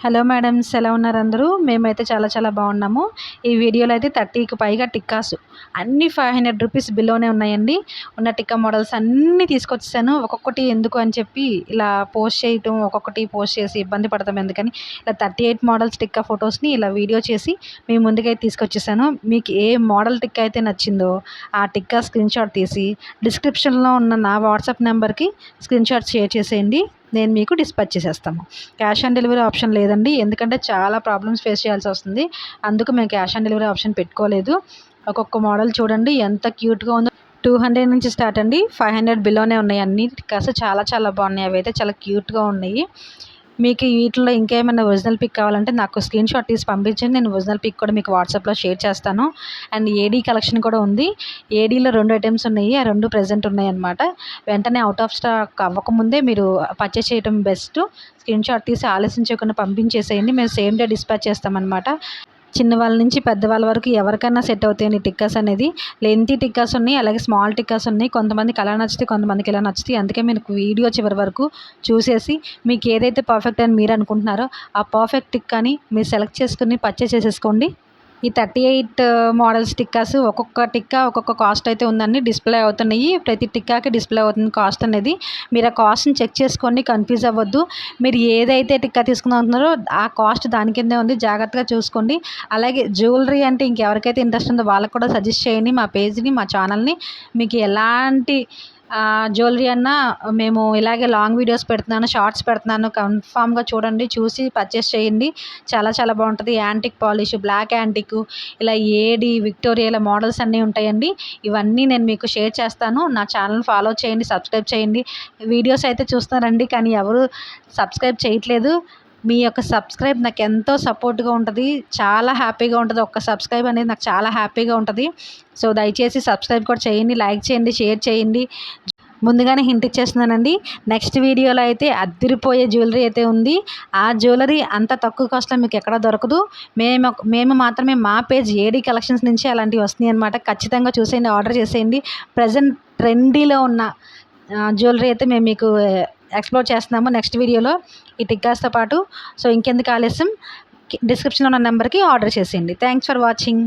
Hello madams, ఎలా ఉన్నారు అందరూ? మేమైతే చాలా చాలా బాగున్నాము. ఈ వీడియోలో అయితే 30కి పైగా టిక్కాస్ అన్నీ 500 రూపీస్ బిలోనే ఉన్నాయండి. ఉన్న టిక్కా మోడల్స్ అన్నీ తీసుకొచ్చేసాను. ఒక్కొక్కటి ఎందుకు అని చెప్పి ఇలా పోస్ట్ చేయటం, ఒక్కొక్కటి పోస్ట్ చేసి ఇబ్బంది పడతాం ఎందుకని ఇలా 38 మోడల్స్ టిక్కా ఫొటోస్ని ఇలా వీడియో చేసి మీ ముందుకైతే తీసుకొచ్చేసాను. మీకు ఏ మోడల్ టిక్కా అయితే నచ్చిందో ఆ టిక్కా స్క్రీన్ షాట్ తీసి డిస్క్రిప్షన్లో ఉన్న నా వాట్సాప్ నెంబర్కి స్క్రీన్ షాట్ షేర్ చేసేయండి. నేను మీకు డిస్పాచ్ చేసేస్తాము. క్యాష్ ఆన్ డెలివరీ ఆప్షన్ లేదండి, ఎందుకంటే చాలా ప్రాబ్లమ్స్ ఫేస్ చేయాల్సి వస్తుంది. అందుకు మేము క్యాష్ ఆన్ డెలివరీ ఆప్షన్ పెట్టుకోలేదు. ఒక్కొక్క మోడల్ చూడండి ఎంత క్యూట్గా ఉందో. 200 నుంచి స్టార్ట్ అండి, 500 బిలోనే ఉన్నాయి అన్ని టిక్కాస్. చాలా చాలా బాగున్నాయి, అవి అయితే చాలా క్యూట్గా ఉన్నాయి. మీకు వీటిలో ఇంకేమైనా ఒరిజినల్ పిక్ కావాలంటే నాకు స్క్రీన్ షాట్ తీసి పంపించండి. నేను ఒరిజినల్ పిక్ కూడా మీకు వాట్సాప్లో షేర్ చేస్తాను. అండ్ ఏడీ కలెక్షన్ కూడా ఉంది. ఏడీలో 2 ఐటమ్స్ ఉన్నాయి, ఆ 2 ప్రెజెంట్ ఉన్నాయి అన్నమాట. వెంటనే అవుట్ ఆఫ్ స్టాక్ అవ్వకముందే మీరు పర్చేస్ చేయడం బెస్ట్. స్క్రీన్ షాట్ తీసి ఆలస్యం చేయకుండా పంపించేసేయండి, మేము సేమ్ డే డిస్పాచ్ చేస్తామన్నమాట. చిన్నవాళ్ళ నుంచి పెద్దవాళ్ళ వరకు ఎవరికైనా సెట్ అవుతాయండి టిక్కాస్ అనేది. లెంతీ టిక్కాస్ ఉన్నాయి, అలాగే స్మాల్ టిక్కాస్ ఉన్నాయి. కొంతమందికి అలా నచ్చుతాయి, కొంతమందికి ఇలా నచ్చుతాయి. అందుకే మీకు వీడియో చివరి వరకు చూసేసి మీకు ఏదైతే పర్ఫెక్ట్ అని మీరు అనుకుంటున్నారో ఆ పర్ఫెక్ట్ టిక్కాని మీరు సెలెక్ట్ చేసుకుని పర్చేస్ చేసేసుకోండి. ఈ 38 మోడల్స్ టిక్కాస్ ఒక్కొక్క టిక్కా ఒక్కొక్క కాస్ట్ అయితే ఉందండి. డిస్ప్లే అవుతున్నాయి, ప్రతి టిక్కాకి డిస్ప్లే అవుతుంది కాస్ట్ అనేది. మీరు ఆ కాస్ట్ని చెక్ చేసుకోండి, కన్ఫ్యూజ్ అవ్వద్దు. మీరు ఏదైతే టిక్కా తీసుకుంటున్నారో ఆ కాస్ట్ దాని కిందే ఉంది, జాగ్రత్తగా చూసుకోండి. అలాగే జ్యువెలరీ అంటే ఇంకెవరికైతే ఇంట్రెస్ట్ ఉందో వాళ్ళకు కూడా సజెస్ట్ చేయండి మా పేజ్ని, మా ఛానల్ని. మీకు ఎలాంటి జ్యువెలరీ అన్నా మేము ఇలాగే లాంగ్ వీడియోస్ పెడుతున్నాను, షార్ట్స్ పెడుతున్నాను. కన్ఫామ్గా చూడండి, చూసి పర్చేస్ చేయండి. చాలా చాలా బాగుంటుంది. యాంటిక్ పాలిష్, బ్లాక్ యాంటిక్, ఇలా ఏడి విక్టోరియా మోడల్స్ అన్నీ ఉంటాయండి. ఇవన్నీ నేను మీకు షేర్ చేస్తాను. నా ఛానల్ ఫాలో చేయండి, సబ్స్క్రైబ్ చేయండి. వీడియోస్ అయితే చూస్తున్నారండి, కానీ ఎవరు సబ్స్క్రైబ్ చేయట్లేదు. మీ యొక్క సబ్స్క్రైబ్ నాకు ఎంతో సపోర్ట్గా ఉంటుంది, చాలా హ్యాపీగా ఉంటుంది. ఒక్క సబ్స్క్రైబ్ అనేది నాకు చాలా హ్యాపీగా ఉంటుంది. సో దయచేసి సబ్స్క్రైబ్ కూడా చేయండి, లైక్ చేయండి, షేర్ చేయండి. ముందుగానే హింట్ ఇచ్చేస్తున్నానండి, నెక్స్ట్ వీడియోలో అయితే అదిరిపోయే జ్యువెలరీ అయితే ఉంది. ఆ జ్యువెలరీ అంత తక్కువ కాస్ట్లో మీకు ఎక్కడ దొరకదు. మేము మాత్రమే మా పేజ్ ఏడీ కలెక్షన్స్ నుంచి అలాంటివి వస్తున్నాయి అనమాట. ఖచ్చితంగా చూసేయండి, ఆర్డర్ చేసేయండి. ప్రజెంట్ ట్రెండీలో ఉన్న జ్యువెలరీ అయితే మేము మీకు ఎక్స్ప్లోర్ చేస్తున్నాము నెక్స్ట్ వీడియోలో ఈ టిక్కాస్తో పాటు. సో ఇంకెందుకు ఆలస్యం, డిస్క్రిప్షన్లో ఉన్న నెంబర్కి ఆర్డర్ చేసేయండి. Thanks for watching.